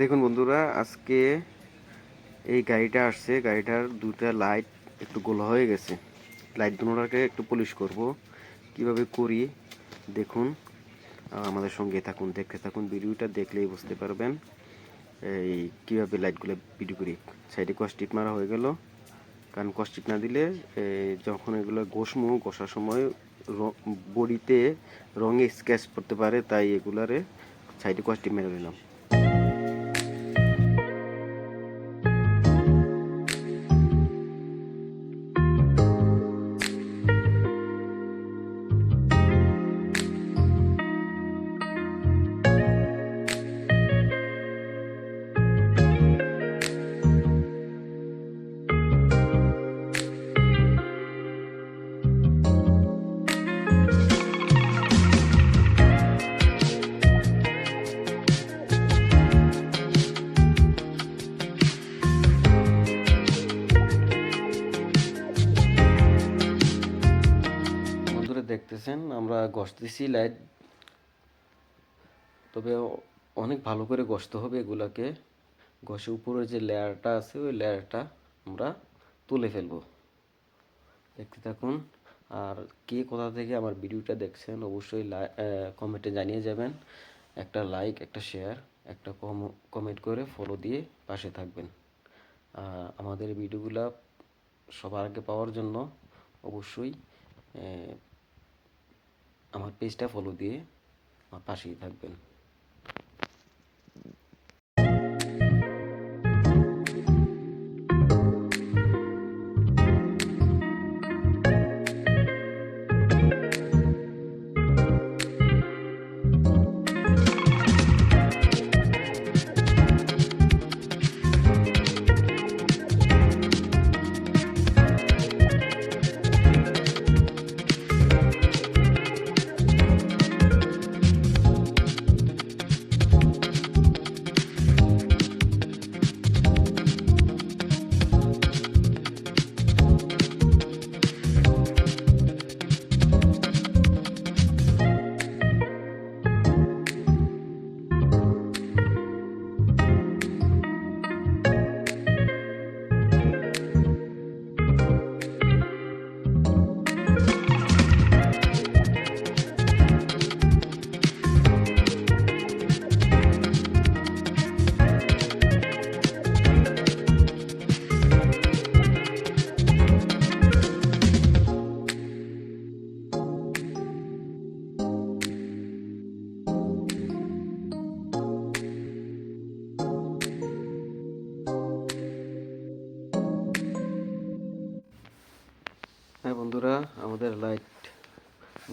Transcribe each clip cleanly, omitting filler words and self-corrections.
দেখুন বন্ধুরা, আজকে এই গাড়িটা আসছে। গাড়িটার দুটা লাইট একটু গোলা হয়ে গেছে। লাইট দুটোটাকে একটু পলিশ করব। কিভাবে করি দেখুন, আমাদের সঙ্গে থাকুন, দেখতে থাকুন। ভিডিওটা দেখলেই বুঝতে পারবেন এই কীভাবে লাইটগুলো ভিডিও করি। সাইডে কস্টিপ মারা হয়ে গেল, কারণ কস্টিপ না দিলে যখন এগুলো ঘষার সময় বডিতে রঙে স্কেচ পড়তে পারে, তাই এগুলারে সাইডে কস্টিপ মেরে দিলাম। দেখতেছেন আমরা ঘষতেছি লাইট, তবে অনেক ভালো করে ঘষতে হবে এগুলাকে। ঘষে উপরের যে লেয়ারটা আছে ওই লেয়ারটা আমরা তুলে ফেলবো। দেখতে থাকুন। আর কে কোথা থেকে আমার ভিডিওটা দেখছেন অবশ্যই কমেন্টে জানিয়ে যাবেন। একটা লাইক, একটা শেয়ার, একটা কমেন্ট করে ফলো দিয়ে পাশে থাকবেন। আমাদের ভিডিওগুলা সবার আগে পাওয়ার জন্য অবশ্যই আমার পেজটা ফলো দিয়ে আমার পাশেই থাকবেন। হ্যাঁ বন্ধুরা, আমাদের লাইট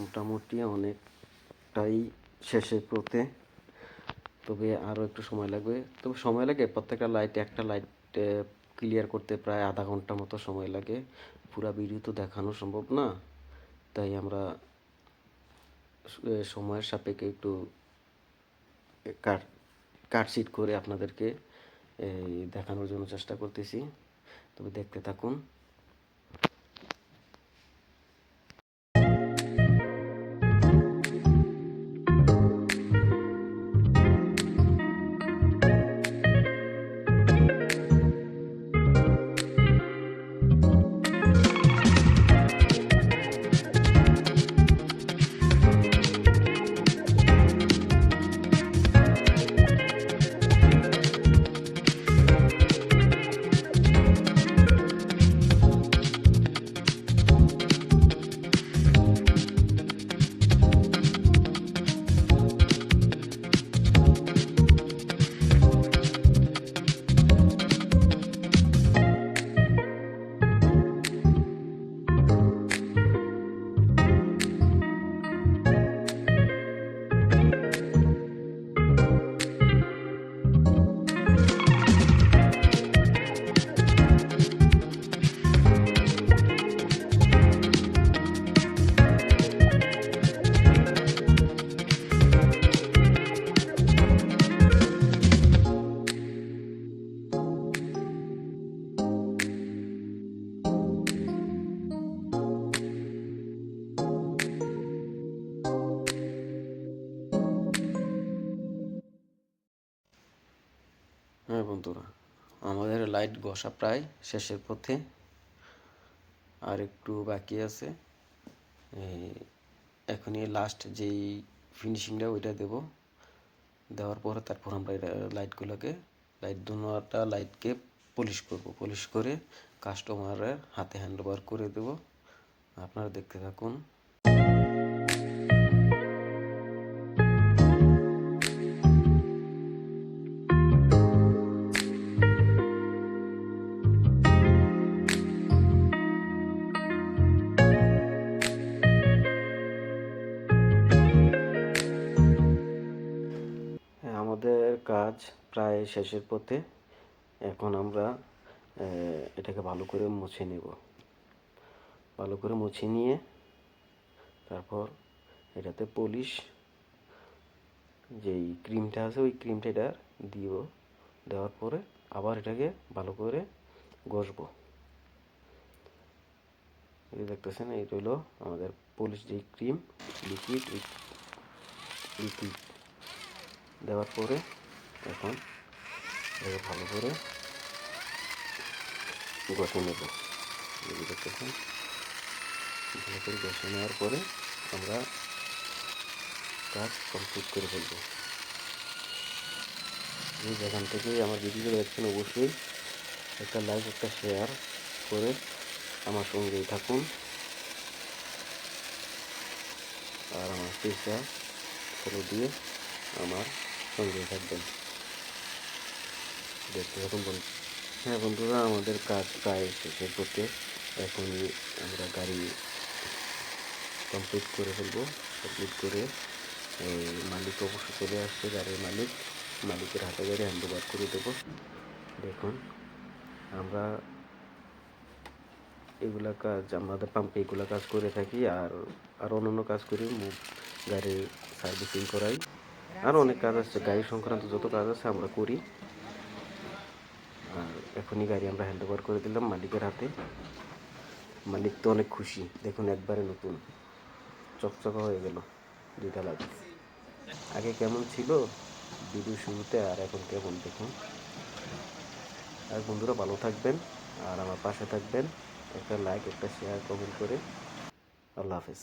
মোটামুটি অনেকটাই শেষের পথে, তবে আরও একটু সময় লাগবে। তবে সময় লাগে, প্রত্যেকটা লাইট, একটা লাইট ক্লিয়ার করতে প্রায় আধা ঘন্টা মতো সময় লাগে। পুরো ভিডিও তো দেখানো সম্ভব না, তাই আমরা সময়ের সাপেক্ষে একটু কাটশিট করে আপনাদেরকে দেখানোর জন্য চেষ্টা করতেছি। তবে দেখতে থাকুন। হ্যাঁ বন্ধুরা, আমাদের লাইট ঘষা প্রায় শেষের পথে, আর একটু বাকি আছে। এখনই লাস্ট যেই ফিনিশিংটা ওইটা দেব, দেওয়ার পরে তারপর আমরা লাইট দুটা লাইটকে পলিশ করব, পলিশ করে কাস্টমারের হাতে হ্যান্ড ওভার করে দেব। আপনারা দেখতে থাকুন। হ্যাঁ, আমাদের কাজ প্রায় শেষের পথে। এখন আমরা এটাকে ভালো করে মুছে নেব। ভালো করে মুছে নিয়ে তারপর এটাতে পলিশ যেই ক্রিমটা আছে ওই ক্রিমটা এটা দিব। দেওয়ার পরে আবার এটাকে ভালো করে ঘষবো। এই দেখতেছেন, এইটা হলো আমাদের পলিশ যেই ক্রিম লিকুইড, লিকুইড দেওয়ার পরে এখন এটাকে ভালো করে ঘষে নেব। এই দেখতেছেন, ভালো করে ঘষে নেওয়ার পরে আমরা কাজ কমপ্লিট করে ফেলবো। এই যেখান থেকেই আমার ভিডিও দেখছেন অবশ্যই একটা লাইক, একটা শেয়ার করে আমার সঙ্গেই থাকুন, আর আমার পেজটা ফলো দিয়ে আমার সঙ্গেই থাকবেন। দেখতে থাকুন বন্ধু। হ্যাঁ বন্ধুরা, আমাদের কাজ প্রায় শেষের পথে। এখনই আমরা গাড়ি কমপ্লিট করে ফেলবো। কমপ্লিট করে মালিক অবশ্য চলে আসছে, গাড়ির মালিকের হাতে গাড়ি হ্যান্ড ওভার করে দেবো। দেখুন, আমরা এগুলা কাজ, আমাদের পাম্পে এগুলা কাজ করে থাকি, আর অন্যান্য কাজ করি, গাড়ির সার্ভিসিং করাই, আরও অনেক কাজ আছে। গাড়ি সংক্রান্ত যত কাজ আছে আমরা করি। আর এখনই গাড়ি আমরা হ্যান্ড ওভার করে দিলাম মালিকের হাতে। মালিক তো অনেক খুশি। দেখুন, একবারে নতুন চকচকা হয়ে গেল দুইটা লাইট। আগে কেমন ছিল ভিডিও শুরুতে আর এখন কেমন দেখুন। আর বন্ধুরা, ভালো থাকবেন আর আমার পাশে থাকবেন। একটা লাইক, একটা শেয়ার, কমেন্ট করে। আল্লাহ হাফেজ।